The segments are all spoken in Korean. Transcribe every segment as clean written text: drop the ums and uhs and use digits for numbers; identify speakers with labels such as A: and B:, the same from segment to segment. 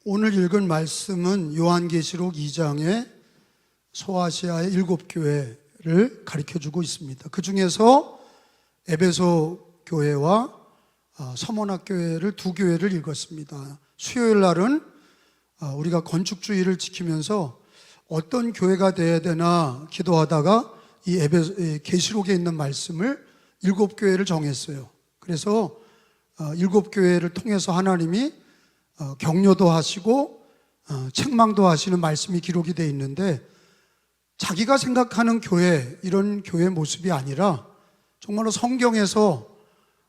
A: 오늘 읽은 말씀은 요한계시록 2장의 소아시아의 7교회를 가르쳐주고 있습니다. 그 중에서 에베소 교회와 서머나 교회를 두 교회를 읽었습니다. 수요일 날은 우리가 건축주의를 지키면서 어떤 교회가 되어야 되나 기도하다가 이 계시록에 있는 말씀을 7교회를 정했어요. 그래서 7교회를 통해서 하나님이 격려도 하시고 책망도 하시는 말씀이 기록이 되어 있는데, 자기가 생각하는 교회, 이런 교회 모습이 아니라 정말로 성경에서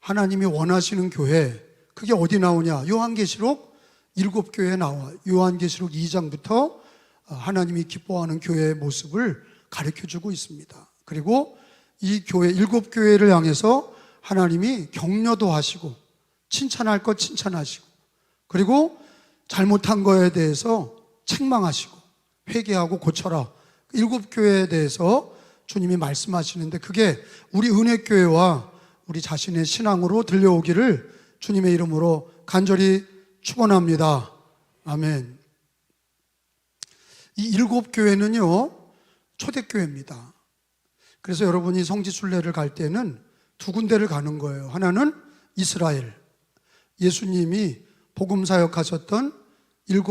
A: 하나님이 원하시는 교회, 그게 어디 나오냐? 요한계시록 7교회에 나와. 요한계시록 2장부터 하나님이 기뻐하는 교회의 모습을 가르쳐주고 있습니다. 그리고 이 교회, 7교회를 향해서 하나님이 격려도 하시고 칭찬할 것 칭찬하시고, 그리고 잘못한 거에 대해서 책망하시고 회개하고 고쳐라. 7교회에 대해서 주님이 말씀하시는데, 그게 우리 은혜교회와 우리 자신의 신앙으로 들려오기를 주님의 이름으로 간절히 축원합니다. 아멘. 이 7교회는요 초대교회입니다. 그래서 여러분이 성지순례를 갈 때는 두 군데를 가는 거예요. 하나는 이스라엘, 예수님이 복음사역하셨던 7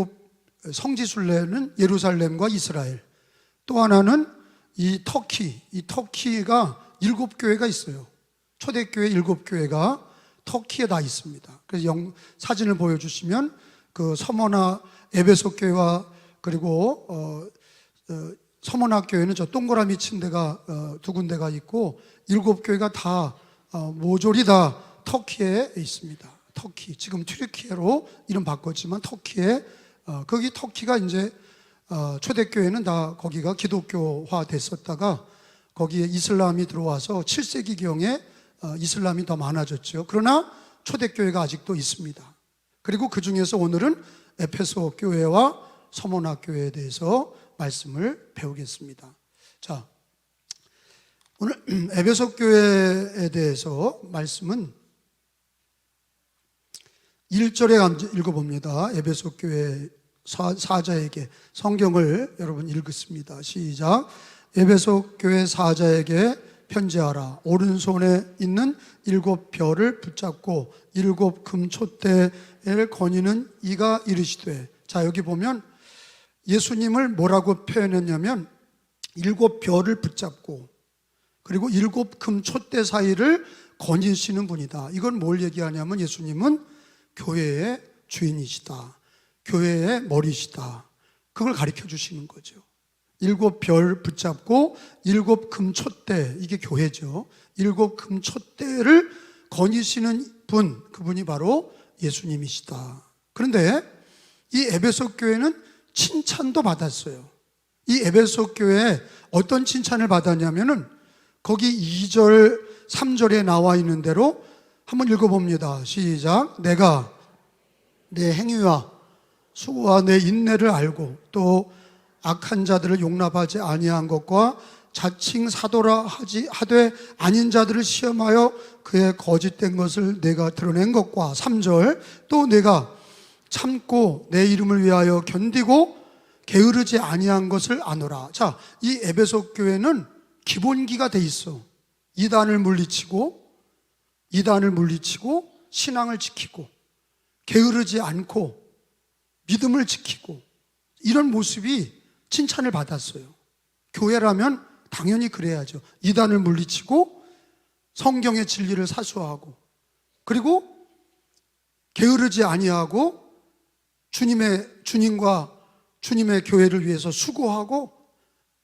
A: 성지순례는 예루살렘과 이스라엘. 또 하나는 이 터키가 7교회가 있어요. 초대교회 7교회가 터키에 다 있습니다. 그래서 사진을 보여주시면 그 서머나 에베소 교회와 그리고 서머나 교회는 저 동그라미 친 데가 두 군데가 있고, 7교회가 다 모조리 다 터키에 있습니다. 터키, 지금 튀르키예로 이름 바꿨지만 터키에, 거기 터키가 이제 초대교회는 다 거기가 기독교화 됐었다가 거기에 이슬람이 들어와서 7세기경에 이슬람이 더 많아졌죠. 그러나 초대교회가 아직도 있습니다. 그리고 그 중에서 오늘은 에페소 교회와 서머나 교회에 대해서 말씀을 배우겠습니다. 자, 오늘 에베소 교회에 대해서 말씀은 1절에 읽어봅니다. 에베소 교회 사자에게, 성경을 여러분 읽습니다. 시작. 에베소 교회 사자에게 편지하라. 오른손에 있는 7별을 붙잡고 7 금촛대를 거니는 이가 이르시되. 자, 여기 보면 예수님을 뭐라고 표현했냐면 7별을 붙잡고 그리고 7 금촛대 사이를 거니시는 분이다. 이건 뭘 얘기하냐면 예수님은 교회의 주인이시다, 교회의 머리시다, 그걸 가르쳐 주시는 거죠. 7별 붙잡고 7 금촛대, 이게 교회죠. 7 금촛대를 거니시는 분, 그분이 바로 예수님이시다. 그런데 이 에베소 교회는 칭찬도 받았어요. 이 에베소 교회에 어떤 칭찬을 받았냐면은 거기 2절, 3절에 나와 있는 대로 한번 읽어봅니다. 시작. 내가 내 행위와 수고와 내 인내를 알고 또 악한 자들을 용납하지 아니한 것과 자칭 사도라 하되 아닌 자들을 시험하여 그의 거짓된 것을 내가 드러낸 것과 3절 또 내가 참고 내 이름을 위하여 견디고 게으르지 아니한 것을 아노라. 자, 이 에베소 교회는 기본기가 돼 있어. 이단을 물리치고 신앙을 지키고 게으르지 않고 믿음을 지키고, 이런 모습이 칭찬을 받았어요. 교회라면 당연히 그래야죠. 이단을 물리치고 성경의 진리를 사수하고, 그리고 게으르지 아니하고 주님과 주님의 교회를 위해서 수고하고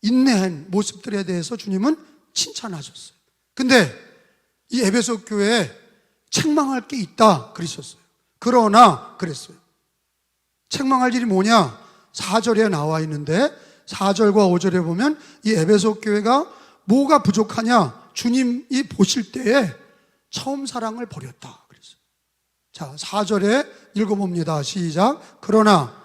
A: 인내한 모습들에 대해서 주님은 칭찬하셨어요. 근데 이 에베소 교회에 책망할 게 있다 그러셨어요. 그러나 그랬어요. 책망할 일이 뭐냐? 4절에 나와 있는데 4절과 5절에 보면 이 에베소 교회가 뭐가 부족하냐? 주님이 보실 때에 처음 사랑을 버렸다 그랬어요. 자, 4절에 읽어봅니다. 시작. 그러나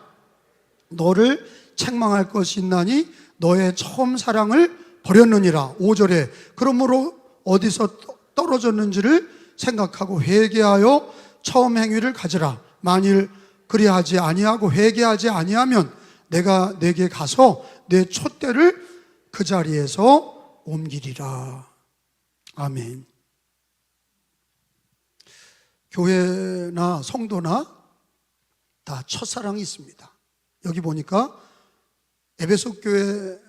A: 너를 책망할 것이 있나니 너의 처음 사랑을 버렸느니라. 5절에 그러므로 어디서 떨어졌는지를 생각하고 회개하여 처음 행위를 가지라. 만일 그리하지 아니하고 회개하지 아니하면 내가 내게 가서 내 촛대를 그 자리에서 옮기리라. 아멘. 교회나 성도나 다 첫사랑이 있습니다. 여기 보니까 에베소 교회는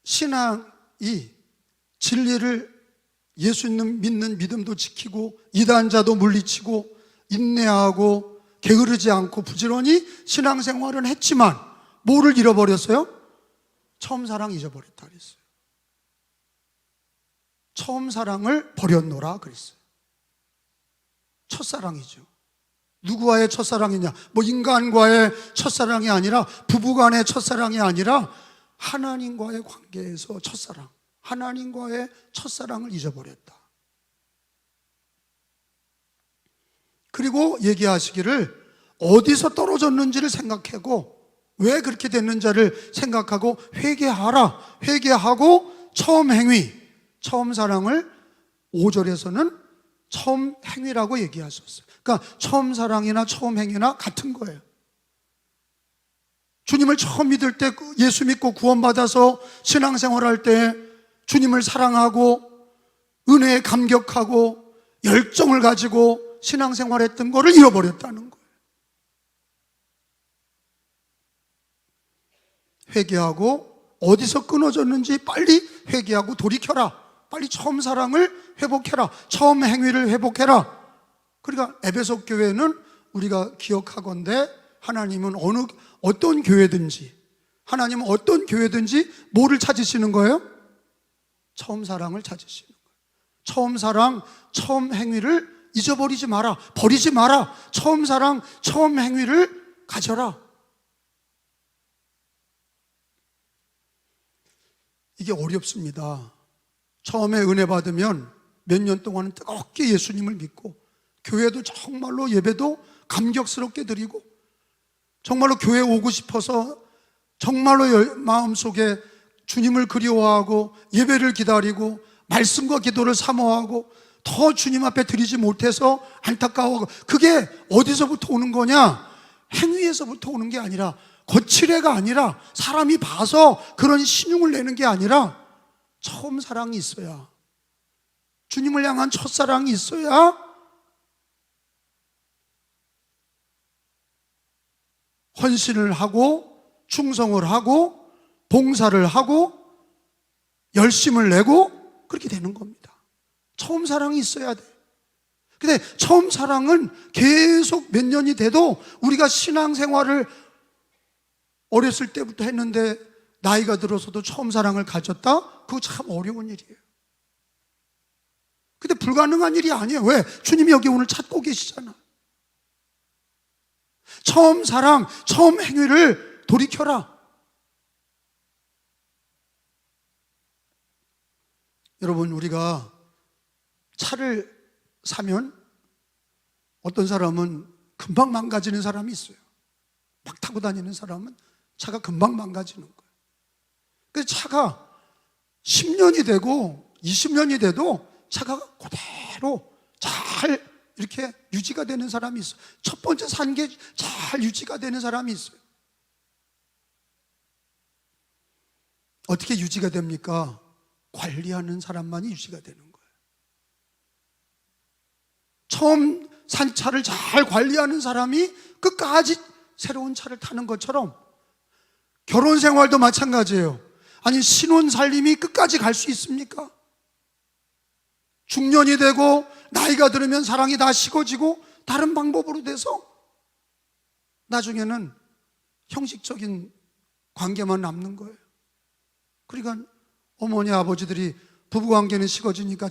A: 신앙이 진리를 예수 믿는 믿음도 지키고 이단자도 물리치고 인내하고 게으르지 않고 부지런히 신앙생활은 했지만 뭐를 잃어버렸어요? 처음 사랑 잊어버렸다 그랬어요. 처음 사랑을 버렸노라 그랬어요. 첫사랑이죠. 누구와의 첫사랑이냐? 뭐 인간과의 첫사랑이 아니라, 부부간의 첫사랑이 아니라 하나님과의 관계에서 첫사랑, 하나님과의 첫사랑을 잊어버렸다. 그리고 얘기하시기를 어디서 떨어졌는지를 생각하고 왜 그렇게 됐는지를 생각하고 회개하라. 회개하고 처음 행위, 처음 사랑을 5절에서는 처음 행위라고 얘기하셨어요. 그러니까 처음 사랑이나 처음 행위나 같은 거예요. 주님을 처음 믿을 때, 예수 믿고 구원받아서 신앙생활할 때 주님을 사랑하고 은혜에 감격하고 열정을 가지고 신앙생활했던 거를 잃어버렸다는 거예요. 회개하고 어디서 끊어졌는지 빨리 회개하고 돌이켜라. 빨리 처음 사랑을 회복해라. 처음 행위를 회복해라. 그러니까 에베소 교회는 우리가 기억하건대 하나님은 어떤 교회든지, 하나님은 어떤 교회든지 뭐를 찾으시는 거예요? 처음 사랑을 찾으시는 거예요. 처음 사랑, 처음 행위를 잊어버리지 마라. 버리지 마라. 처음 사랑, 처음 행위를 가져라. 이게 어렵습니다. 처음에 은혜 받으면 몇 년 동안은 뜨겁게 예수님을 믿고 교회도 정말로 예배도 감격스럽게 드리고 정말로 교회 오고 싶어서 정말로 마음속에 주님을 그리워하고 예배를 기다리고 말씀과 기도를 사모하고 더 주님 앞에 드리지 못해서 안타까워하고, 그게 어디서부터 오는 거냐? 행위에서부터 오는 게 아니라, 거칠애가 아니라, 사람이 봐서 그런 신용을 내는 게 아니라 처음 사랑이 있어야, 주님을 향한 첫사랑이 있어야 헌신을 하고 충성을 하고 봉사를 하고 열심을 내고 그렇게 되는 겁니다. 처음 사랑이 있어야 돼. 근데 처음 사랑은 계속 몇 년이 돼도 우리가 신앙생활을 어렸을 때부터 했는데 나이가 들어서도 처음 사랑을 가졌다? 그거 참 어려운 일이에요. 근데 불가능한 일이 아니에요. 왜? 주님이 여기 오늘 찾고 계시잖아. 처음 사랑, 처음 행위를 돌이켜라. 여러분, 우리가 차를 사면 어떤 사람은 금방 망가지는 사람이 있어요. 막 타고 다니는 사람은 차가 금방 망가지는 거예요. 그래서 차가 10년이 되고 20년이 돼도 차가 그대로 잘 이렇게 유지가 되는 사람이 있어요. 첫 번째 산 게 잘 유지가 되는 사람이 있어요. 어떻게 유지가 됩니까? 관리하는 사람만이 유지가 되는 거예요. 처음 산 차를 잘 관리하는 사람이 끝까지 새로운 차를 타는 것처럼 결혼 생활도 마찬가지예요. 아니, 신혼 살림이 끝까지 갈 수 있습니까? 중년이 되고 나이가 들으면 사랑이 다 식어지고 다른 방법으로 돼서 나중에는 형식적인 관계만 남는 거예요. 그러니까 어머니 아버지들이 부부관계는 식어지니까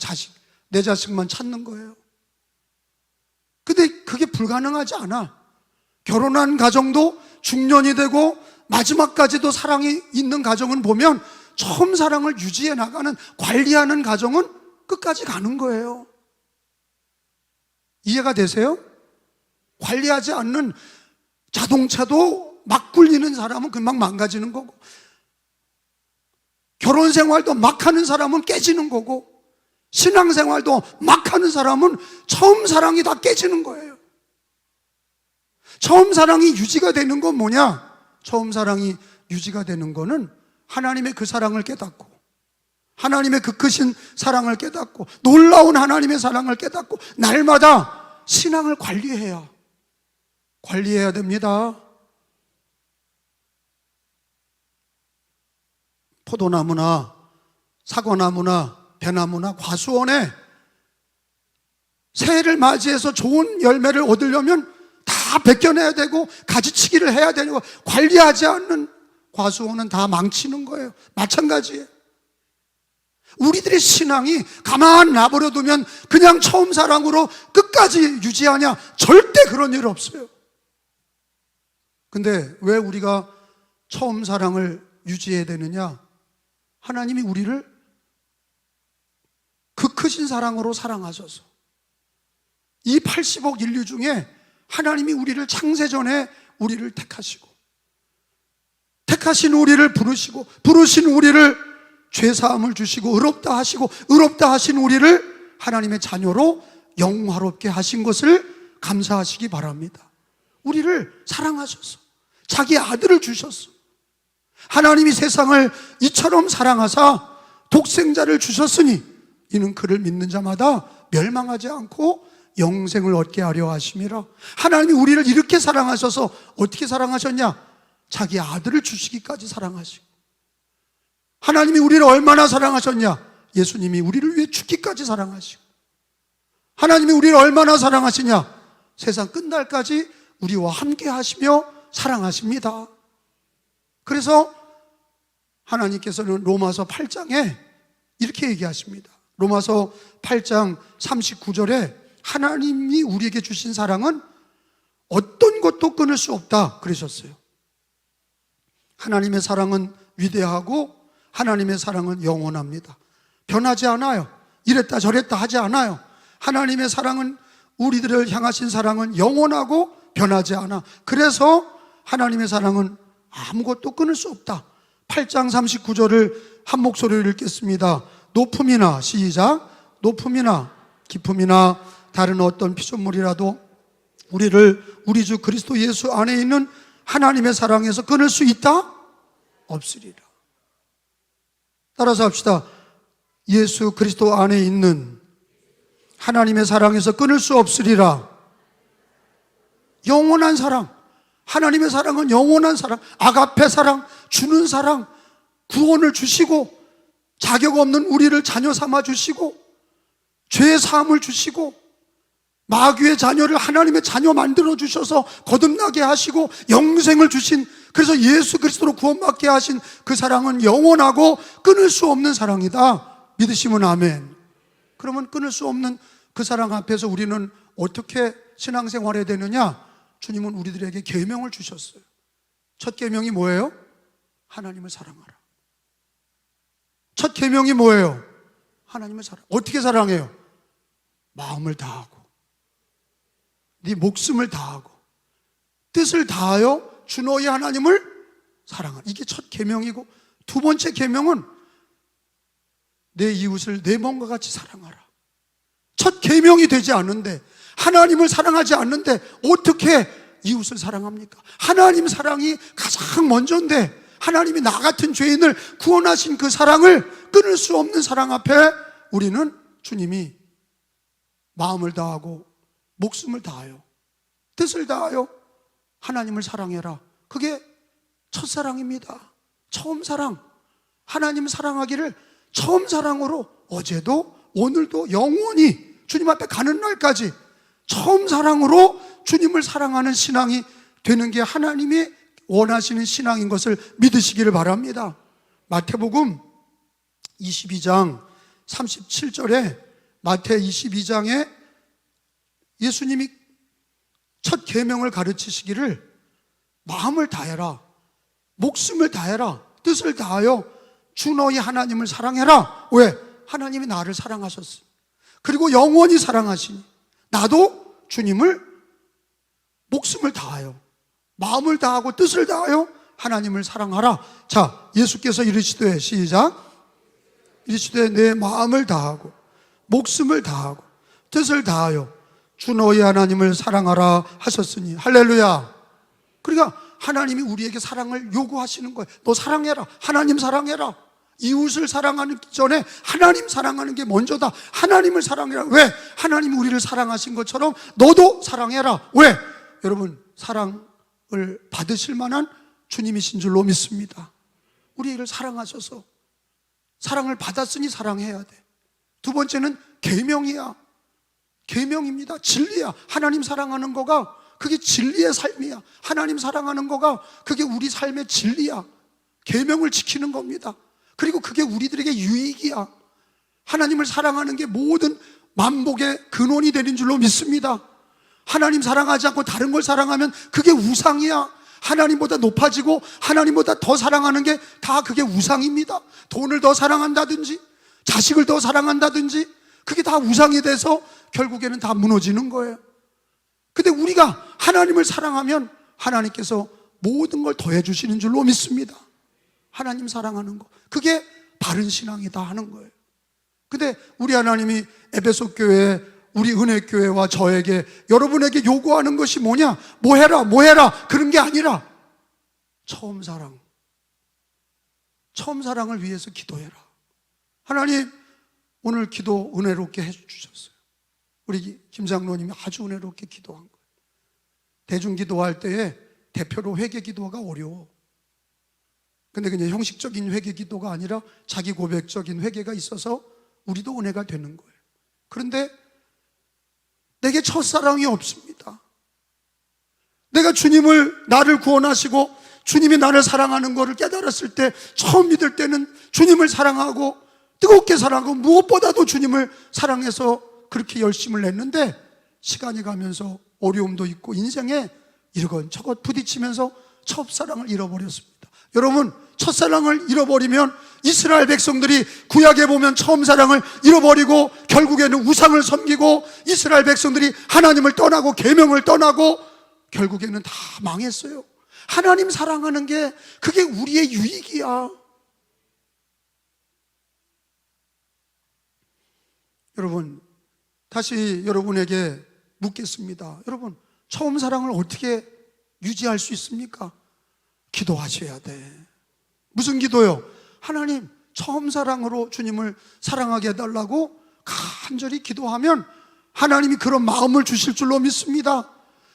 A: 내 자식만 찾는 거예요. 근데 그게 불가능하지 않아. 결혼한 가정도 중년이 되고 마지막까지도 사랑이 있는 가정은 보면 처음 사랑을 유지해 나가는, 관리하는 가정은 끝까지 가는 거예요. 이해가 되세요? 관리하지 않는 자동차도 막 굴리는 사람은 금방 망가지는 거고, 결혼 생활도 막 하는 사람은 깨지는 거고, 신앙생활도 막 하는 사람은 처음 사랑이 다 깨지는 거예요. 처음 사랑이 유지가 되는 건 뭐냐? 처음 사랑이 유지가 되는 거는 하나님의 그 사랑을 깨닫고, 하나님의 그 크신 사랑을 깨닫고, 놀라운 하나님의 사랑을 깨닫고, 날마다 신앙을 관리해야 됩니다. 포도나무나 사과나무나 배나무나 과수원에 새해를 맞이해서 좋은 열매를 얻으려면 다 벗겨내야 되고 가지치기를 해야 되고, 관리하지 않는 과수원은 다 망치는 거예요. 마찬가지예요. 우리들의 신앙이 가만 놔버려 두면 그냥 처음 사랑으로 끝까지 유지하냐? 절대 그런 일 없어요. 근데 왜 우리가 처음 사랑을 유지해야 되느냐? 하나님이 우리를 그 크신 사랑으로 사랑하셔서, 이 80억 인류 중에 하나님이 우리를 창세전에 우리를 택하시고, 택하신 우리를 부르시고, 부르신 우리를 죄사함을 주시고, 의롭다 하시고, 의롭다 하신 우리를 하나님의 자녀로 영화롭게 하신 것을 감사하시기 바랍니다. 우리를 사랑하셔서 자기 아들을 주셨어. 하나님이 세상을 이처럼 사랑하사 독생자를 주셨으니 이는 그를 믿는 자마다 멸망하지 않고 영생을 얻게 하려 하심이라. 하나님이 우리를 이렇게 사랑하셔서 어떻게 사랑하셨냐? 자기 아들을 주시기까지 사랑하시고, 하나님이 우리를 얼마나 사랑하셨냐? 예수님이 우리를 위해 죽기까지 사랑하시고, 하나님이 우리를 얼마나 사랑하시냐? 세상 끝날까지 우리와 함께 하시며 사랑하십니다. 그래서 하나님께서는 로마서 8장에 이렇게 얘기하십니다. 로마서 8장 39절에 하나님이 우리에게 주신 사랑은 어떤 것도 끊을 수 없다 그러셨어요. 하나님의 사랑은 위대하고 하나님의 사랑은 영원합니다. 변하지 않아요. 이랬다 저랬다 하지 않아요. 하나님의 사랑은, 우리들을 향하신 사랑은 영원하고 변하지 않아. 그래서 하나님의 사랑은 아무것도 끊을 수 없다. 8장 39절을 한 목소리로 읽겠습니다. 높음이나, 시작, 높음이나 깊음이나 다른 어떤 피조물이라도 우리를 우리 주 그리스도 예수 안에 있는 하나님의 사랑에서 끊을 수 있다? 없으리라. 따라서 합시다. 예수 그리스도 안에 있는 하나님의 사랑에서 끊을 수 없으리라. 영원한 사랑, 하나님의 사랑은 영원한 사랑, 아가페 사랑, 주는 사랑, 구원을 주시고 자격 없는 우리를 자녀 삼아 주시고 죄 사함을 주시고 마귀의 자녀를 하나님의 자녀 만들어 주셔서 거듭나게 하시고 영생을 주신, 그래서 예수 그리스도로 구원받게 하신 그 사랑은 영원하고 끊을 수 없는 사랑이다. 믿으시면 아멘. 그러면 끊을 수 없는 그 사랑 앞에서 우리는 어떻게 신앙생활해야 되느냐? 주님은 우리들에게 계명을 주셨어요. 첫 계명이 뭐예요? 하나님을 사랑하라. 첫 계명이 뭐예요? 하나님을 사랑. 어떻게 사랑해요? 마음을 다하고, 네 목숨을 다하고, 뜻을 다하여 주 너희 하나님을 사랑하라. 이게 첫 계명이고, 두 번째 계명은 내 이웃을 내 몸과 같이 사랑하라. 첫 계명이 되지 않는데, 하나님을 사랑하지 않는데 어떻게 이웃을 사랑합니까? 하나님 사랑이 가장 먼저인데 하나님이 나 같은 죄인을 구원하신 그 사랑을 끊을 수 없는 사랑 앞에 우리는 주님이 마음을 다하고 목숨을 다하여 뜻을 다하여 하나님을 사랑해라. 그게 첫사랑입니다. 처음 사랑. 하나님 사랑하기를 처음 사랑으로 어제도 오늘도 영원히 주님 앞에 가는 날까지 처음 사랑으로 주님을 사랑하는 신앙이 되는 게 하나님이 원하시는 신앙인 것을 믿으시기를 바랍니다. 마태복음 22장 37절에, 마태 22장에 예수님이 첫 계명을 가르치시기를 마음을 다해라, 목숨을 다해라, 뜻을 다하여 주 너희 하나님을 사랑해라. 왜? 하나님이 나를 사랑하셨어. 그리고 영원히 사랑하시니 나도 주님을 목숨을 다하여 마음을 다하고 뜻을 다하여 하나님을 사랑하라. 자, 예수께서 이르시되, 시작, 이르시되 내 마음을 다하고 목숨을 다하고 뜻을 다하여 주 너희 하나님을 사랑하라 하셨으니. 할렐루야. 그러니까 하나님이 우리에게 사랑을 요구하시는 거예요. 너 사랑해라. 하나님 사랑해라. 이웃을 사랑하기 전에 하나님 사랑하는 게 먼저다. 하나님을 사랑해라. 왜? 하나님이 우리를 사랑하신 것처럼 너도 사랑해라. 왜? 여러분, 사랑을 받으실 만한 주님이신 줄로 믿습니다. 우리를 사랑하셔서, 사랑을 받았으니 사랑해야 돼. 두 번째는 계명이야. 계명입니다. 진리야. 하나님 사랑하는 거가 그게 진리의 삶이야. 하나님 사랑하는 거가 그게 우리 삶의 진리야. 계명을 지키는 겁니다. 그리고 그게 우리들에게 유익이야. 하나님을 사랑하는 게 모든 만복의 근원이 되는 줄로 믿습니다. 하나님 사랑하지 않고 다른 걸 사랑하면 그게 우상이야. 하나님보다 높아지고 하나님보다 더 사랑하는 게 다 그게 우상입니다. 돈을 더 사랑한다든지 자식을 더 사랑한다든지 그게 다 우상이 돼서 결국에는 다 무너지는 거예요. 근데 우리가 하나님을 사랑하면 하나님께서 모든 걸 더해 주시는 줄로 믿습니다. 하나님 사랑하는 거, 그게 바른 신앙이다 하는 거예요. 근데 우리 하나님이 에베소 교회, 우리 은혜교회와 저에게, 여러분에게 요구하는 것이 뭐냐? 뭐 해라, 뭐 해라, 그런 게 아니라 처음 사랑, 처음 사랑을 위해서 기도해라. 하나님, 오늘 기도 은혜롭게 해주셨어요. 우리 김 장로님이 아주 은혜롭게 기도한 거예요. 대중기도할 때에 대표로 회개기도가 어려워. 근데 그냥 형식적인 회개기도가 아니라 자기 고백적인 회개가 있어서 우리도 은혜가 되는 거예요. 그런데 내게 첫사랑이 없습니다. 내가 주님을, 나를 구원하시고 주님이 나를 사랑하는 것을 깨달았을 때, 처음 믿을 때는 주님을 사랑하고 뜨겁게 사랑하고 무엇보다도 주님을 사랑해서 그렇게 열심을 냈는데, 시간이 가면서 어려움도 있고 인생에 이것저것 부딪히면서 첫사랑을 잃어버렸습니다. 여러분, 첫사랑을 잃어버리면, 이스라엘 백성들이 구약에 보면 처음 사랑을 잃어버리고 결국에는 우상을 섬기고 이스라엘 백성들이 하나님을 떠나고 계명을 떠나고 결국에는 다 망했어요. 하나님 사랑하는 게 그게 우리의 유익이야. 여러분, 다시 여러분에게 묻겠습니다. 여러분, 처음 사랑을 어떻게 유지할 수 있습니까? 기도하셔야 돼. 무슨 기도요? 하나님, 처음 사랑으로 주님을 사랑하게 해달라고 간절히 기도하면 하나님이 그런 마음을 주실 줄로 믿습니다.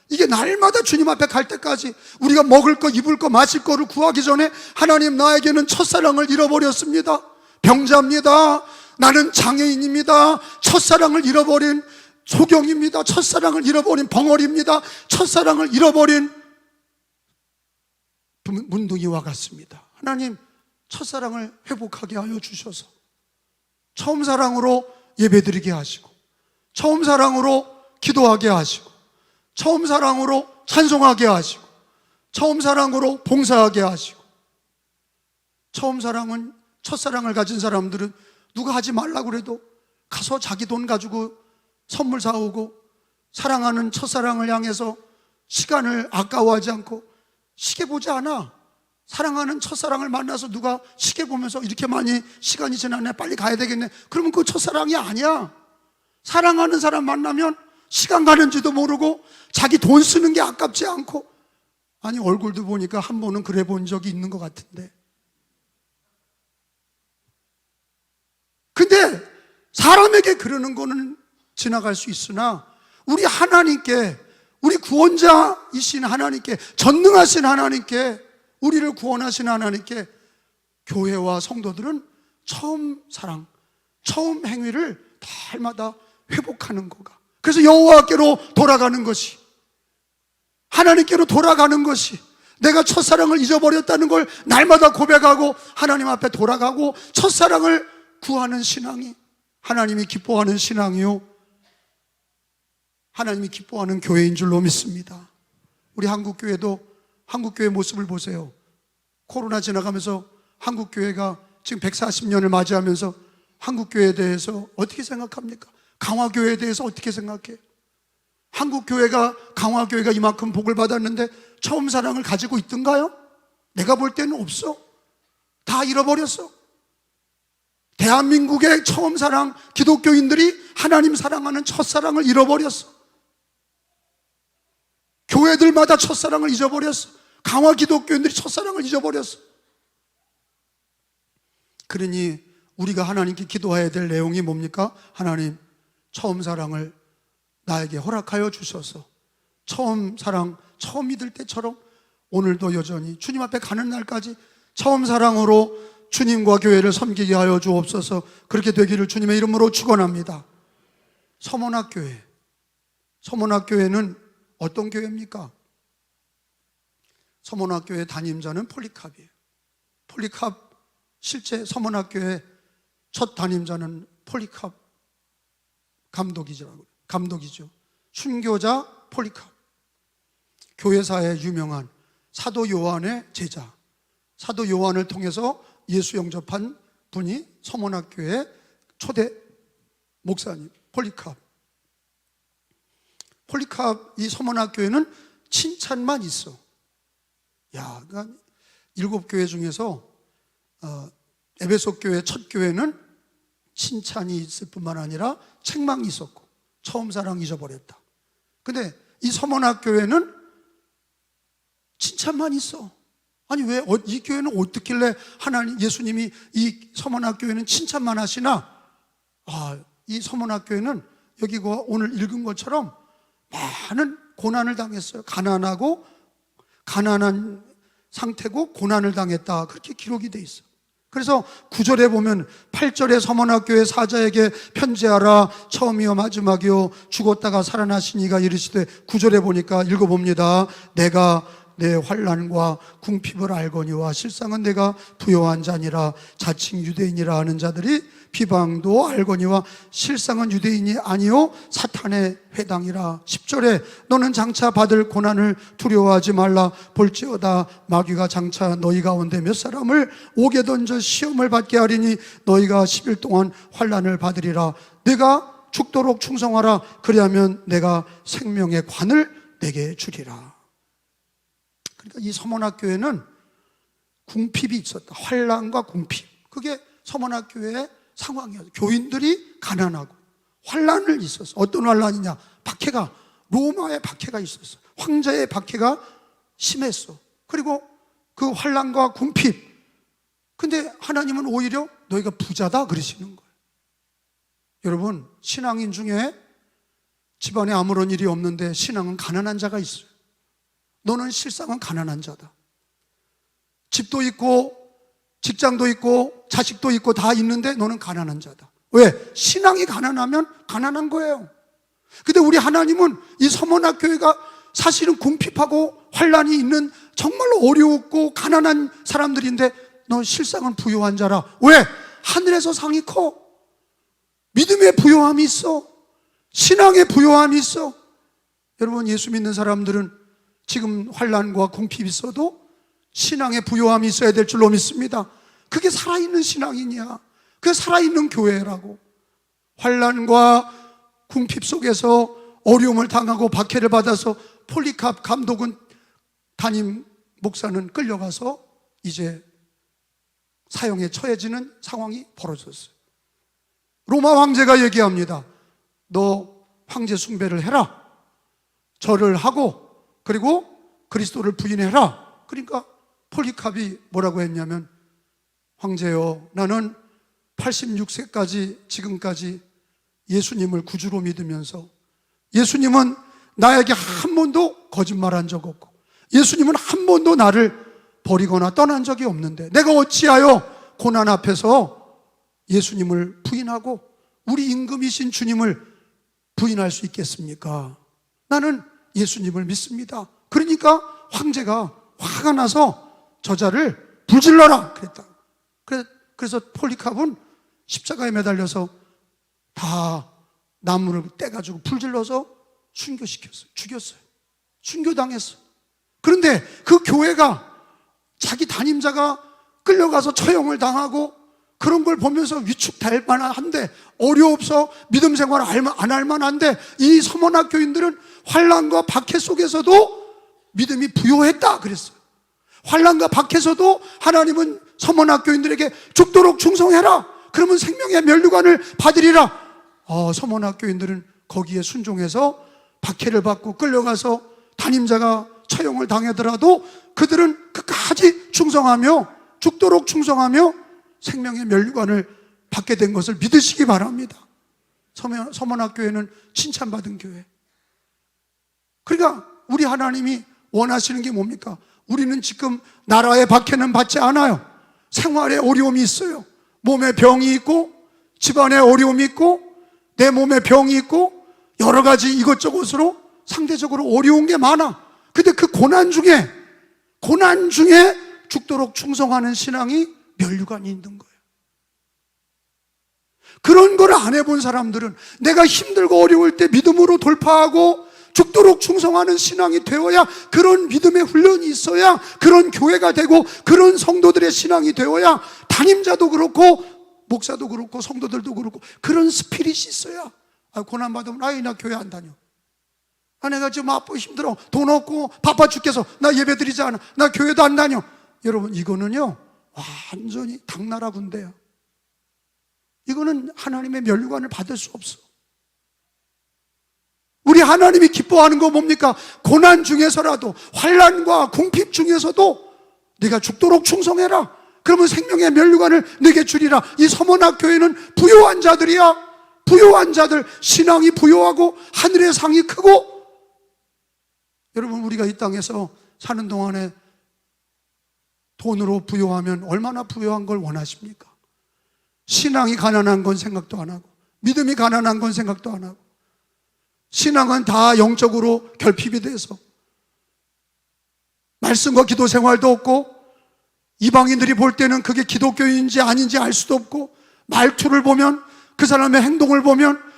A: 이게 날마다 주님 앞에 갈 때까지 우리가 먹을 거, 입을 거, 마실 거를 구하기 전에, 하나님, 나에게는 첫사랑을 잃어버렸습니다. 병자입니다. 나는 장애인입니다. 첫사랑을 잃어버린 소경입니다. 첫사랑을 잃어버린 벙어리입니다. 첫사랑을 잃어버린 문둥이와 같습니다. 하나님, 첫사랑을 회복하게 하여 주셔서 처음 사랑으로 예배드리게 하시고, 처음 사랑으로 기도하게 하시고, 처음 사랑으로 찬송하게 하시고, 처음 사랑으로 봉사하게 하시고. 처음 사랑은, 첫사랑을 가진 사람들은 누가 하지 말라고 그래도 가서 자기 돈 가지고 선물 사오고, 사랑하는 첫사랑을 향해서 시간을 아까워하지 않고, 시계 보지 않아. 사랑하는 첫사랑을 만나서 누가 시계 보면서 이렇게 많이 시간이 지났네, 빨리 가야 되겠네, 그러면 그거 첫사랑이 아니야. 사랑하는 사람 만나면 시간 가는지도 모르고 자기 돈 쓰는 게 아깝지 않고, 아니 얼굴도 보니까 한 번은 그래 본 적이 있는 것 같은데. 근데 사람에게 그러는 거는 지나갈 수 있으나, 우리 하나님께, 우리 구원자이신 하나님께, 전능하신 하나님께, 우리를 구원하신 하나님께, 교회와 성도들은 처음 사랑, 처음 행위를 날마다 회복하는 거가, 그래서 여호와께로 돌아가는 것이, 하나님께로 돌아가는 것이, 내가 첫사랑을 잊어버렸다는 걸 날마다 고백하고 하나님 앞에 돌아가고 첫사랑을 구하는 신앙이 하나님이 기뻐하는 신앙이요, 하나님이 기뻐하는 교회인 줄로 믿습니다. 우리 한국교회도, 한국교회 모습을 보세요. 코로나 지나가면서 한국교회가 지금 140년을 맞이하면서 한국교회에 대해서 어떻게 생각합니까? 강화교회에 대해서 어떻게 생각해요? 한국교회가, 강화교회가 이만큼 복을 받았는데 처음 사랑을 가지고 있던가요? 내가 볼 때는 없어. 다 잃어버렸어. 대한민국의 처음 사랑, 기독교인들이 하나님 사랑하는 첫사랑을 잃어버렸어. 교회들마다 첫사랑을 잊어버렸어. 강화 기독교인들이 첫사랑을 잊어버렸어. 그러니 우리가 하나님께 기도해야 될 내용이 뭡니까? 하나님, 처음 사랑을 나에게 허락하여 주셔서 처음 사랑, 처음 믿을 때처럼 오늘도 여전히 주님 앞에 가는 날까지 처음 사랑으로 주님과 교회를 섬기게 하여 주옵소서. 그렇게 되기를 주님의 이름으로 축원합니다. 서문학교회, 서문학교회는 어떤 교회입니까? 서문학교회 담임자는 폴리캅이에요. 폴리캅, 실제 서문학교회 첫 담임자는 폴리캅 감독이죠. 순교자 폴리캅. 교회사에 유명한 사도 요한의 제자, 사도 요한을 통해서 예수 영접한 분이 서문학교의 초대 목사님 폴리캅. 폴리캅 이 서문학교에는 칭찬만 있어. 그러니까 7교회 중에서 에베소 교회 첫 교회는 칭찬이 있을 뿐만 아니라 책망이 있었고 처음 사랑 잊어버렸다. 근데 이 서문학교회는 칭찬만 있어. 아니 왜 이 교회는 어떻길래 하나님 예수님이 이 서문학교회는 칭찬만 하시나? 이 서문학교회는 여기 오늘 읽은 것처럼 많은 고난을 당했어요. 가난한 상태고 고난을 당했다. 그렇게 기록이 돼 있어. 그래서 9절에 보면 8절에 서문학교의 사자에게 편지하라. 처음이요 마지막이요 죽었다가 살아나신 이가 이르시되, 9절에 보니까 읽어봅니다. 내가 내 환난과 궁핍을 알거니와 실상은 내가 부요한 자니라. 자칭 유대인이라 하는 자들이 비방도 알거니와 실상은 유대인이 아니요 사탄의 회당이라. 10절에 너는 장차 받을 고난을 두려워하지 말라. 볼지어다 마귀가 장차 너희 가운데 몇 사람을 옥에 던져 시험을 받게 하리니 너희가 10일 동안 환난을 받으리라. 내가 죽도록 충성하라. 그리하면 내가 생명의 관을 내게 주리라. 그러니까 이 서문학교에는 궁핍이 있었다. 환난과 궁핍. 그게 서문학교의 상황이었어요. 교인들이 가난하고 환난을 있었어. 어떤 환난이냐? 박해가, 로마의 박해가 있었어. 황제의 박해가 심했어. 그리고 그 환난과 궁핍. 근데 하나님은 오히려 너희가 부자다 그러시는 거예요. 여러분, 신앙인 중에 집안에 아무런 일이 없는데 신앙은 가난한 자가 있어요. 너는 실상은 가난한 자다. 집도 있고 직장도 있고 자식도 있고 다 있는데 너는 가난한 자다. 왜? 신앙이 가난하면 가난한 거예요. 근데 우리 하나님은 이 서문학교회가 사실은 궁핍하고 환난이 있는 정말로 어렵고 가난한 사람들인데 너 실상은 부요한 자라. 왜? 하늘에서 상이 커. 믿음의 부요함이 있어. 신앙의 부요함이 있어. 여러분, 예수 믿는 사람들은 지금 환난과 궁핍이 있어도 신앙의 부요함이 있어야 될 줄로 믿습니다. 그게 살아있는 신앙이냐? 그게 살아있는 교회라고. 환난과 궁핍 속에서 어려움을 당하고 박해를 받아서 폴리캅 감독은, 담임 목사는 끌려가서 이제 사형에 처해지는 상황이 벌어졌어요. 로마 황제가 얘기합니다. 너 황제 숭배를 해라. 절을 하고 그리고 그리스도를 부인해라. 그러니까 폴리캅이 뭐라고 했냐면, 황제여, 나는 86세까지 지금까지 예수님을 구주로 믿으면서 예수님은 나에게 한 번도 거짓말한 적 없고 예수님은 한 번도 나를 버리거나 떠난 적이 없는데 내가 어찌하여 고난 앞에서 예수님을 부인하고 우리 임금이신 주님을 부인할 수 있겠습니까? 나는 예수님을 믿습니다. 그러니까 황제가 화가 나서 저자를 불질러라 그랬다. 그래서 폴리캅은 십자가에 매달려서 다 나무를 떼가지고 불질러서 순교시켰어요. 죽였어요. 순교당했어요. 그런데 그 교회가 자기 담임자가 끌려가서 처형을 당하고 그런 걸 보면서 위축될 만한데, 어려워서 믿음 생활을 안 할 만한데, 이 서문학교인들은 환난과 박해 속에서도 믿음이 부요했다 그랬어요. 환난과 박해서도 하나님은 서문학교인들에게 죽도록 충성해라. 그러면 생명의 면류관을 받으리라. 서문학교인들은 거기에 순종해서 박해를 받고 끌려가서 단임자가 처형을 당하더라도 그들은 끝까지 충성하며 죽도록 충성하며 생명의 면류관을 받게 된 것을 믿으시기 바랍니다. 서문학교회는 칭찬받은 교회. 그러니까 우리 하나님이 원하시는 게 뭡니까? 우리는 지금 나라의 박해는 받지 않아요. 생활에 어려움이 있어요. 몸에 병이 있고 집안에 어려움이 있고 내 몸에 병이 있고 여러 가지 이것저것으로 상대적으로 어려운 게 많아. 근데 그 고난 중에 죽도록 충성하는 신앙이 면류관이 있는 거예요. 그런 걸 안 해본 사람들은 내가 힘들고 어려울 때 믿음으로 돌파하고 죽도록 충성하는 신앙이 되어야, 그런 믿음의 훈련이 있어야 그런 교회가 되고 그런 성도들의 신앙이 되어야 담임자도 그렇고 목사도 그렇고 성도들도 그렇고 그런 스피릿이 있어야. 고난받으면 나 교회 안 다녀. 내가 지금 아파 힘들어, 돈 없고 바빠 죽겠어, 나 예배 드리지 않아, 나 교회도 안 다녀. 여러분, 이거는요 완전히 당나라 군대야. 이거는 하나님의 면류관을 받을 수 없어. 우리 하나님이 기뻐하는 거 뭡니까? 고난 중에서라도, 환난과 궁핍 중에서도 네가 죽도록 충성해라. 그러면 생명의 면류관을 네게 주리라. 이 서문학 교회는 부요한 자들이야. 부요한 자들, 신앙이 부요하고 하늘의 상이 크고. 여러분, 우리가 이 땅에서 사는 동안에 돈으로 부요하면 얼마나 부요한 걸 원하십니까? 신앙이 가난한 건 생각도 안 하고, 믿음이 가난한 건 생각도 안 하고, 신앙은 다 영적으로 결핍이 돼서 말씀과 기도 생활도 없고, 이방인들이 볼 때는 그게 기독교인지 아닌지 알 수도 없고, 말투를 보면, 그 사람의 행동을 보면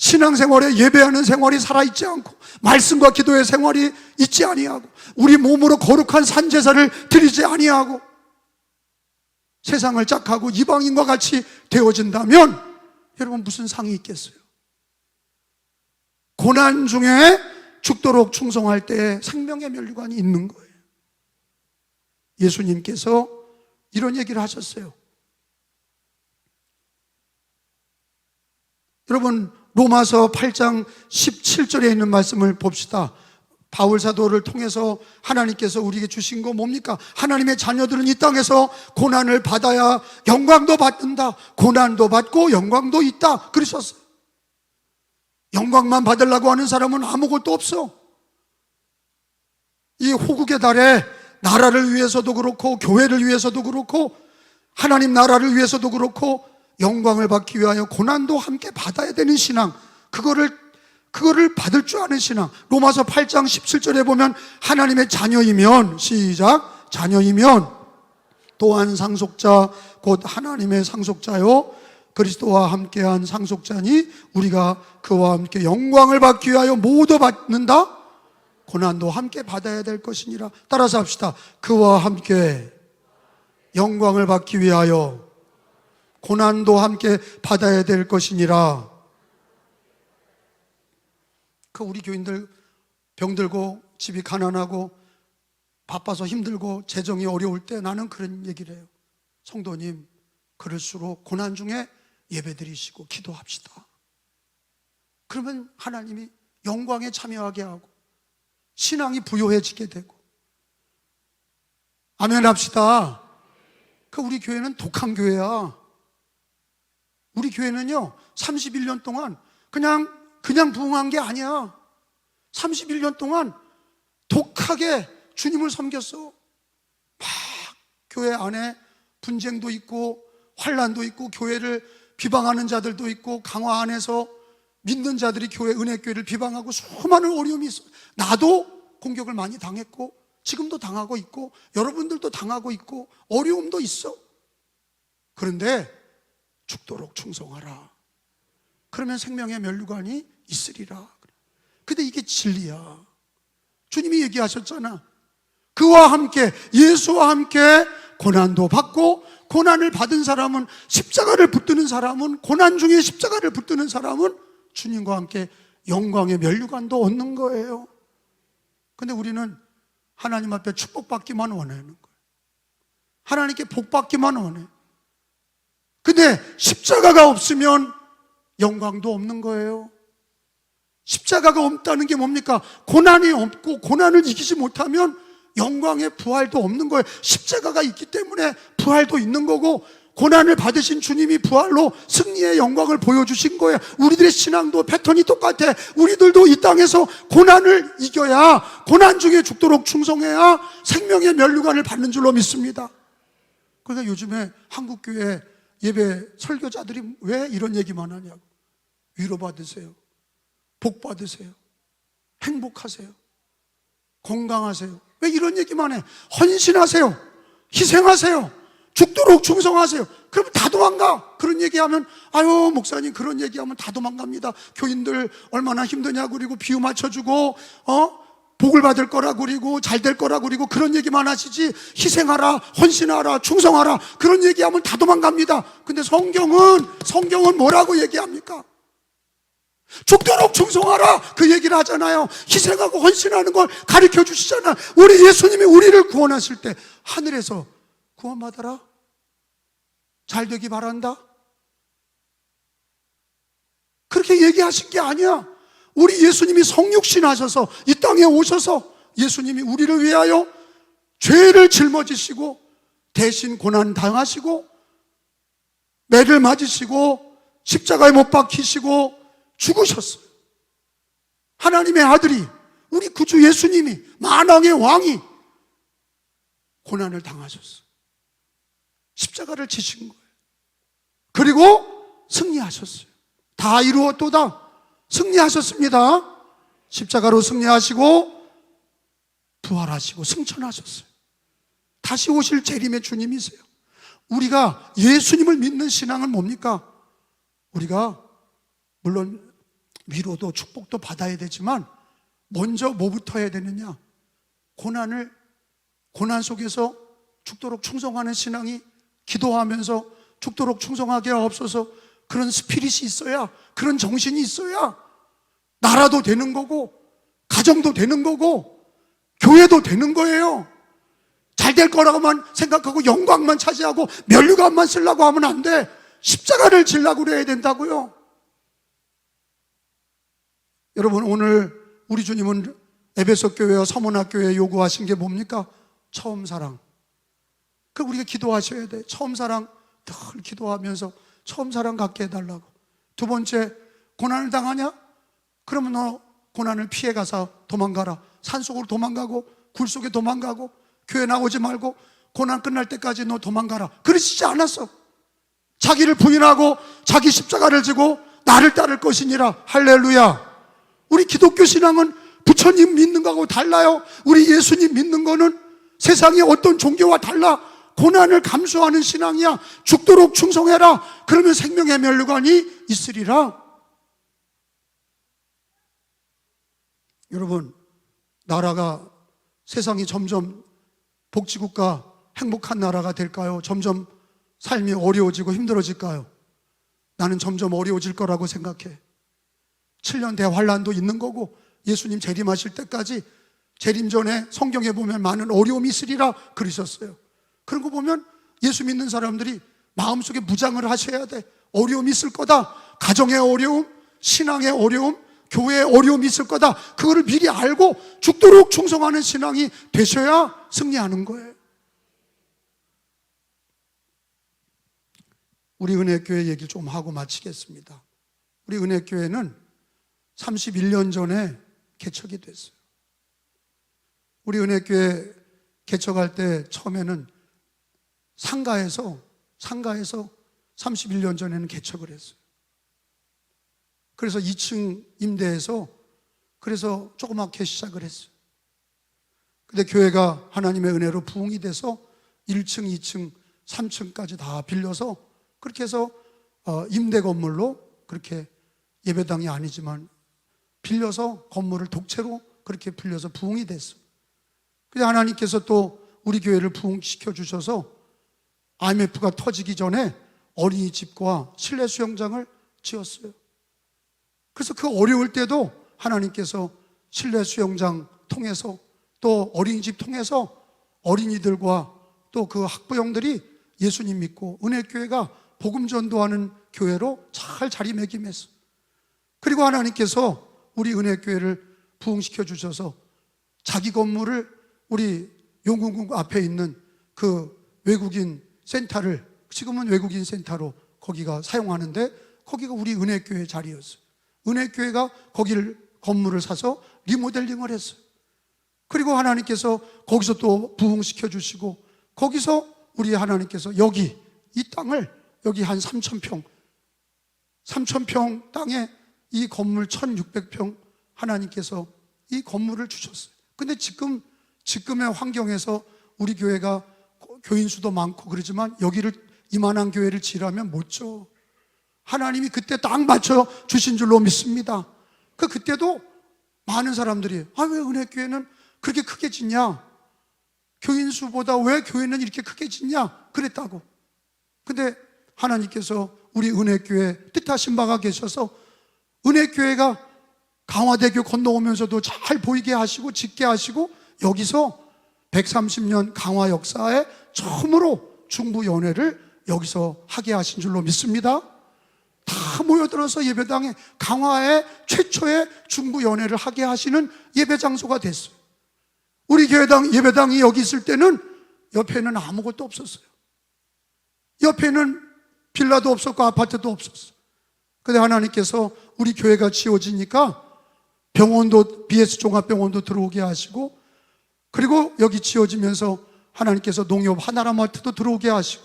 A: 신앙생활에 예배하는 생활이 살아있지 않고 말씀과 기도의 생활이 있지 아니하고 우리 몸으로 거룩한 산제사를 드리지 아니하고 세상을 짝하고 이방인과 같이 되어진다면 여러분, 무슨 상이 있겠어요? 고난 중에 죽도록 충성할 때에 생명의 면류관이 있는 거예요. 예수님께서 이런 얘기를 하셨어요. 여러분, 로마서 8장 17절에 있는 말씀을 봅시다. 바울 사도를 통해서 하나님께서 우리에게 주신 거 뭡니까? 하나님의 자녀들은 이 땅에서 고난을 받아야 영광도 받는다. 고난도 받고 영광도 있다. 그러셨어요. 영광만 받으려고 하는 사람은 아무것도 없어. 이 호국의 달에 나라를 위해서도 그렇고 교회를 위해서도 그렇고 하나님 나라를 위해서도 그렇고 영광을 받기 위하여 고난도 함께 받아야 되는 신앙, 그거를 받을 줄 아는 신앙. 로마서 8장 17절에 보면 하나님의 자녀이면, 시작, 자녀이면 또한 상속자 곧 하나님의 상속자요 그리스도와 함께한 상속자니 우리가 그와 함께 영광을 받기 위하여 모두 받는다. 고난도 함께 받아야 될 것이니라. 따라서 합시다. 그와 함께 영광을 받기 위하여 고난도 함께 받아야 될 것이니라. 우리 교인들 병들고 집이 가난하고 바빠서 힘들고 재정이 어려울 때 나는 그런 얘기를 해요. 성도님, 그럴수록 고난 중에 예배드리시고 기도합시다. 그러면 하나님이 영광에 참여하게 하고 신앙이 부요해지게 되고. 아멘 합시다. 우리 교회는 독한 교회야. 우리 교회는요 31년 동안 그냥 부흥한 게 아니야. 31년 동안 독하게 주님을 섬겼어. 막 교회 안에 분쟁도 있고 환난도 있고 교회를 비방하는 자들도 있고 강화 안에서 믿는 자들이 교회 은혜교회를 비방하고 수많은 어려움이 있어. 나도 공격을 많이 당했고 지금도 당하고 있고 여러분들도 당하고 있고 어려움도 있어. 그런데 죽도록 충성하라. 그러면 생명의 면류관이 있으리라. 근데 이게 진리야. 주님이 얘기하셨잖아. 그와 함께, 예수와 함께 고난도 받고, 고난을 받은 사람은, 십자가를 붙드는 사람은, 고난 중에 십자가를 붙드는 사람은 주님과 함께 영광의 면류관도 얻는 거예요. 근데 우리는 하나님 앞에 축복받기만 원하는 거예요. 하나님께 복받기만 원해. 근데 십자가가 없으면 영광도 없는 거예요. 십자가가 없다는 게 뭡니까? 고난이 없고 고난을 이기지 못하면 영광의 부활도 없는 거예요. 십자가가 있기 때문에 부활도 있는 거고, 고난을 받으신 주님이 부활로 승리의 영광을 보여주신 거예요. 우리들의 신앙도 패턴이 똑같아. 우리들도 이 땅에서 고난을 이겨야, 고난 중에 죽도록 충성해야 생명의 면류관을 받는 줄로 믿습니다. 그러니까 요즘에 한국교회 예배 설교자들이 왜 이런 얘기만 하냐고. 위로받으세요, 복 받으세요, 행복하세요, 건강하세요. 왜 이런 얘기만 해? 헌신하세요, 희생하세요, 죽도록 충성하세요. 그러면 다 도망가. 그런 얘기하면, 아유 목사님 그런 얘기하면 다 도망갑니다. 교인들 얼마나 힘드냐고 그리고 비유 맞춰주고 복을 받을 거라고 그리고 잘 될 거라고 그리고 그런 얘기만 하시지, 희생하라, 헌신하라, 충성하라 그런 얘기하면 다 도망갑니다. 근데 성경은 뭐라고 얘기합니까? 죽도록 충성하라 그 얘기를 하잖아요. 희생하고 헌신하는 걸 가르쳐 주시잖아요. 우리 예수님이 우리를 구원하실 때 하늘에서 구원받아라, 잘 되기 바란다 그렇게 얘기하신 게 아니야. 우리 예수님이 성육신 하셔서 이 땅에 오셔서 예수님이 우리를 위하여 죄를 짊어지시고 대신 고난 당하시고 매를 맞으시고 십자가에 못 박히시고 죽으셨어요. 하나님의 아들이, 우리 구주 예수님이, 만왕의 왕이 고난을 당하셨어요. 십자가를 지신 거예요. 그리고 승리하셨어요. 다 이루었도다. 승리하셨습니다. 십자가로 승리하시고 부활하시고 승천하셨어요. 다시 오실 재림의 주님이세요. 우리가 예수님을 믿는 신앙은 뭡니까? 우리가 물론 위로도 축복도 받아야 되지만 먼저 뭐부터 해야 되느냐? 고난 속에서 죽도록 충성하는 신앙이, 기도하면서 죽도록 충성하게 하옵소서, 그런 스피릿이 있어야, 그런 정신이 있어야 나라도 되는 거고 가정도 되는 거고 교회도 되는 거예요. 잘 될 거라고만 생각하고 영광만 차지하고 면류관만 쓰려고 하면 안 돼. 십자가를 지려고 그래야 된다고요. 여러분, 오늘 우리 주님은 에베소 교회와 서문학교에 요구하신 게 뭡니까? 처음 사랑. 그 우리가 기도하셔야 돼. 처음 사랑 늘 기도하면서 처음 사랑 갖게 해달라고. 두 번째, 고난을 당하냐? 그러면 너 고난을 피해가서 도망가라. 산속으로 도망가고 굴 속에 도망가고 교회 나오지 말고 고난 끝날 때까지 너 도망가라. 그러시지 않았어. 자기를 부인하고 자기 십자가를 지고 나를 따를 것이니라. 할렐루야. 우리 기독교 신앙은 부처님 믿는 거하고 달라요. 우리 예수님 믿는 거는 세상의 어떤 종교와 달라. 고난을 감수하는 신앙이야. 죽도록 충성해라. 그러면 생명의 면류관이 있으리라. 여러분, 나라가, 세상이 점점 복지국가, 행복한 나라가 될까요? 점점 삶이 어려워지고 힘들어질까요? 나는 점점 어려워질 거라고 생각해. 7년 대환란도 있는 거고, 예수님 재림하실 때까지, 재림 전에 성경에 보면 많은 어려움이 있으리라 그러셨어요. 그런 거 보면 예수 믿는 사람들이 마음속에 무장을 하셔야 돼. 어려움이 있을 거다. 가정의 어려움, 신앙의 어려움, 교회의 어려움이 있을 거다. 그거를 미리 알고 죽도록 충성하는 신앙이 되셔야 승리하는 거예요. 우리 은혜교회 얘기를 좀 하고 마치겠습니다. 우리 은혜교회는 31년 전에 개척이 됐어요. 우리 은혜교회 개척할 때 처음에는 상가에서 31년 전에는 개척을 했어요. 그래서 2층 임대해서 그래서 조그맣게 시작을 했어요. 근데 교회가 하나님의 은혜로 부흥이 돼서 1층, 2층, 3층까지 다 빌려서 그렇게 해서 임대 건물로, 그렇게 예배당이 아니지만 빌려서 건물을 독채로 그렇게 빌려서 부흥이 됐어요. 그래서 하나님께서 또 우리 교회를 부흥시켜 주셔서 IMF가 터지기 전에 어린이집과 실내 수영장을 지었어요. 그래서 그 어려울 때도 하나님께서 실내 수영장 통해서 또 어린이집 통해서 어린이들과 또 그 학부형들이 예수님 믿고 은혜교회가 복음 전도하는 교회로 잘 자리매김했어요. 그리고 하나님께서 우리 은혜교회를 부흥시켜 주셔서 자기 건물을 우리 용궁 앞에 있는 그 외국인 센터를, 지금은 외국인 센터로 거기가 사용하는데, 거기가 우리 은혜교회 자리였어요. 은혜교회가 거기를 건물을 사서 리모델링을 했어요. 그리고 하나님께서 거기서 또 부흥시켜 주시고, 거기서 우리 하나님께서 여기 이 땅을, 여기 한 3,000평 땅에 이 건물 1,600평 하나님께서 이 건물을 주셨어요. 근데 지금의 환경에서 우리 교회가 교인 수도 많고 그러지만 여기를, 이만한 교회를 지으라면 못 줘. 하나님이 그때 딱 맞춰 주신 줄로 믿습니다. 그때도 많은 사람들이 왜 은혜교회는 그렇게 크게 짓냐, 교인 수보다 왜 교회는 이렇게 크게 짓냐 그랬다고. 근데 하나님께서 우리 은혜교회 뜻하신 바가 계셔서 은혜교회가 강화대교 건너오면서도 잘 보이게 하시고 짓게 하시고, 여기서 130년 강화 역사에 처음으로 중부연회를 여기서 하게 하신 줄로 믿습니다. 다 모여들어서 예배당에 강화의 최초의 중부연회를 하게 하시는 예배 장소가 됐어요. 우리 교회당 예배당이 여기 있을 때는 옆에는 아무것도 없었어요. 옆에는 빌라도 없었고 아파트도 없었어요. 근데 하나님께서 우리 교회가 지어지니까 병원도, BS 종합병원도 들어오게 하시고, 그리고 여기 지어지면서 하나님께서 농협 하나라마트도 들어오게 하시고,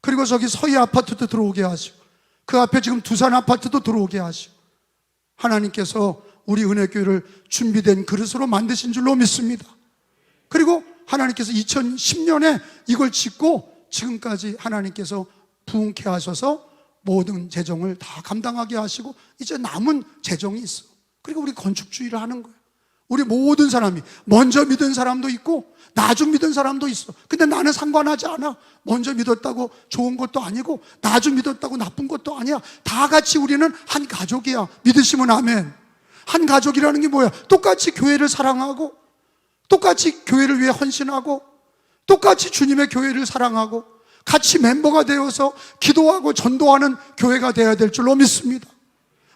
A: 그리고 저기 서희 아파트도 들어오게 하시고, 그 앞에 지금 두산 아파트도 들어오게 하시고, 하나님께서 우리 은혜교회를 준비된 그릇으로 만드신 줄로 믿습니다. 그리고 하나님께서 2010년에 이걸 짓고 지금까지 하나님께서 부흥케 하셔서 모든 재정을 다 감당하게 하시고, 이제 남은 재정이 있어. 그리고 우리 건축주의를 하는 거예요. 우리 모든 사람이, 먼저 믿은 사람도 있고 나중 믿은 사람도 있어. 근데 나는 상관하지 않아. 먼저 믿었다고 좋은 것도 아니고 나중 믿었다고 나쁜 것도 아니야. 다 같이 우리는 한 가족이야. 믿으시면 아멘. 한 가족이라는 게 뭐야? 똑같이 교회를 사랑하고, 똑같이 교회를 위해 헌신하고, 똑같이 주님의 교회를 사랑하고, 같이 멤버가 되어서 기도하고 전도하는 교회가 되어야 될 줄로 믿습니다.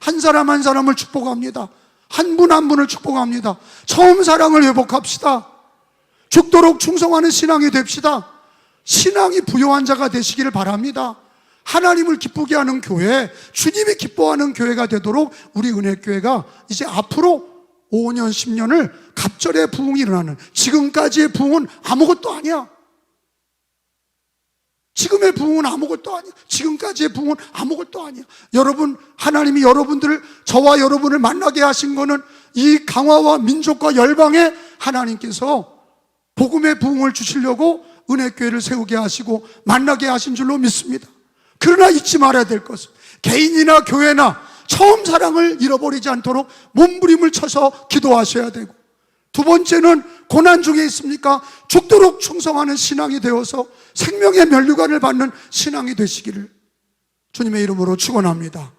A: 한 사람 한 사람을 축복합니다. 한 분 한 분을 축복합니다. 처음 사랑을 회복합시다. 죽도록 충성하는 신앙이 됩시다. 신앙이 부요한 자가 되시기를 바랍니다. 하나님을 기쁘게 하는 교회, 주님이 기뻐하는 교회가 되도록 우리 은혜교회가 이제 앞으로 5년, 10년을 갑절의 부흥이 일어나는, 지금까지의 부흥은 아무것도 아니야. 지금의 부흥은 아무것도 아니야. 지금까지의 부흥은 아무것도 아니야. 여러분, 하나님이 여러분들을, 저와 여러분을 만나게 하신 거는 이 강화와 민족과 열방에 하나님께서 복음의 부흥을 주시려고 은혜교회를 세우게 하시고 만나게 하신 줄로 믿습니다. 그러나 잊지 말아야 될 것은, 개인이나 교회나 처음 사랑을 잃어버리지 않도록 몸부림을 쳐서 기도하셔야 되고, 두 번째는 고난 중에 있습니까? 죽도록 충성하는 신앙이 되어서 생명의 면류관을 받는 신앙이 되시기를 주님의 이름으로 축원합니다.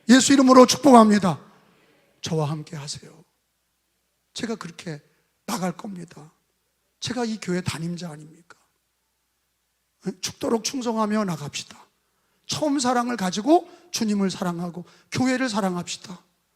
A: 예수 이름으로 축복합니다. 저와 함께 하세요. 제가 그렇게 나갈 겁니다. 제가 이 교회 담임자 아닙니까? 죽도록 충성하며 나갑시다. 처음 사랑을 가지고 주님을 사랑하고 교회를 사랑합시다.